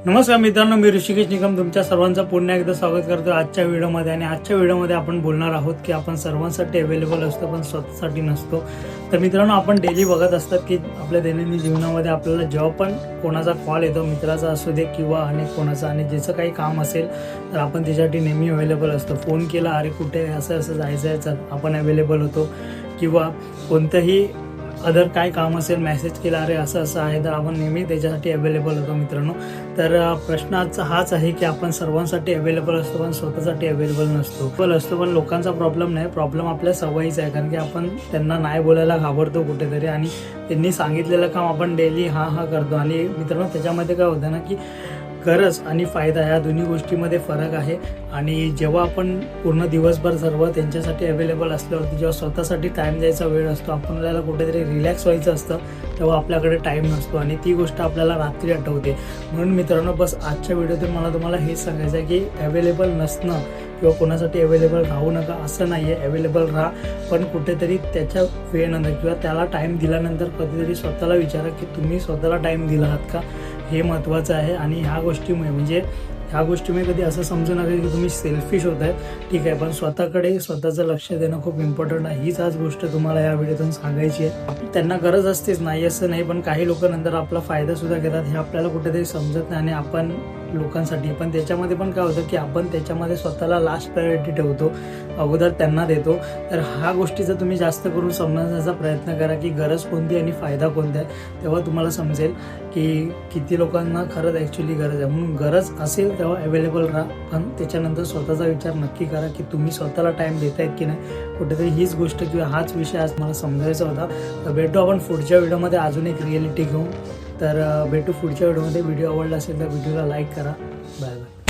नमस्कार मित्रांनो, मी ऋषिकेश निकम तुमच्या सर्वांचं पुन्हा एकदा स्वागत करतो आजच्या व्हिडिओमध्ये। आणि आजच्या व्हिडिओमध्ये आपण बोलणार आहोत की आपण सर्वांसाठी अवेलेबल असतो पण स्वतःसाठी नसतो। तर मित्रांनो, आपण डेली बघत असतात की आपल्या दैनंदिन जीवनामध्ये आपल्याला जेव्हा पण कोणाचा कॉल येतो, मित्राचा असू दे किंवा अनेक कोणाचा, आणि ज्याचं काही काम असेल तर आपण त्याच्यासाठी नेहमी अवेलेबल असतो। फोन केला, अरे कुठे असं असं जायचं आहे, चल, आपण अवेलेबल होतो। किंवा कोणतंही अदर काय काम असेल, मेसेज केला, अरे असं असं आहे, तर आपण नेहमी त्याच्यासाठी अवेलेबल होतो मित्रांनो। तर प्रश्न आजचा हाच आहे की आपण सर्वांसाठी अवेलेबल असतो पण स्वतःसाठी अवेलेबल नसतो। पण लोकांचा प्रॉब्लेम नाही, प्रॉब्लेम आपल्या सवयीचा आहे, कारण की आपण त्यांना नाही बोलायला घाबरतो कुठेतरी, आणि त्यांनी सांगितलेलं काम आपण डेली हा करतो। आणि मित्रांनो, त्याच्यामध्ये काय होतं ना की गरज आणि फायदा ह्या दोन्ही गोष्टीमध्ये फरक आहे। आणि जेव्हा आपण पूर्ण दिवसभर सर्व त्यांच्यासाठी अवेलेबल असल्यावरती जेव्हा स्वतःसाठी टाईम द्यायचा वेळ असतो, आपल्याला कुठेतरी रिलॅक्स व्हायचं असतं, तेव्हा आपल्याकडे टाईम नसतो आणि ती गोष्ट आपल्याला रात्री आठवते। म्हणून मित्रांनो, बस आजच्या व्हिडिओतून मला तुम्हाला हेच सांगायचं आहे की अवेलेबल नसणं किंवा कोणासाठी अवेलेबल राहू नका असं नाही आहे। अवेलेबल राहा, पण कुठेतरी त्याच्या वेळेनंतर किंवा त्याला टाईम दिल्यानंतर कधीतरी स्वतःला विचारा की तुम्ही स्वतःला टाईम दिला आहात का, हे महत्त्वाचं आहे। आणि ह्या गोष्टीमुळे कधी असं समजू नका की तुम्ही सेल्फिश होत आहे, ठीक आहे, पण स्वतःकडे स्वतःचं लक्ष देणं खूप इम्पॉर्टंट आहे। हीच आज गोष्ट तुम्हाला या व्हिडिओतून सांगायची आहे। त्यांना गरज असतेच, नाही असं नाही, पण काही लोक नंतर आपला फायदा सुद्धा घेतात, हे आपल्याला कुठेतरी समजत नाही। आणि आपण लोकांसाठी पण त्याच्यामध्ये पण काय होतं की आपण त्याच्यामध्ये स्वतःला लास्ट प्रायोरिटी ठेवतो, अगोदर त्यांना देतो। तर ह्या गोष्टीचा तुम्ही जास्त करून समजण्याचा प्रयत्न करा की गरज कोणती आणि फायदा कोणता आहे, तेव्हा तुम्हाला समजेल की किती लोकांना खरंच ॲक्च्युली गरज आहे। म्हणून गरज असेल तेव्हा अवेलेबल राहा, पण त्याच्यानंतर स्वतःचा विचार नक्की करा की तुम्ही स्वतःला टाईम देतायत की नाही। कुठेतरी हीच गोष्ट किंवा हाच विषय आज मला समजायचा होता। तर भेटू आपण पुढच्या व्हिडिओमध्ये अजून एक रिॲलिटी घेऊन। तर भेटू पुढच्या व्हिडिओमध्ये। व्हिडिओ आवडला असेल तर व्हिडिओला लाईक करा। Bye bye.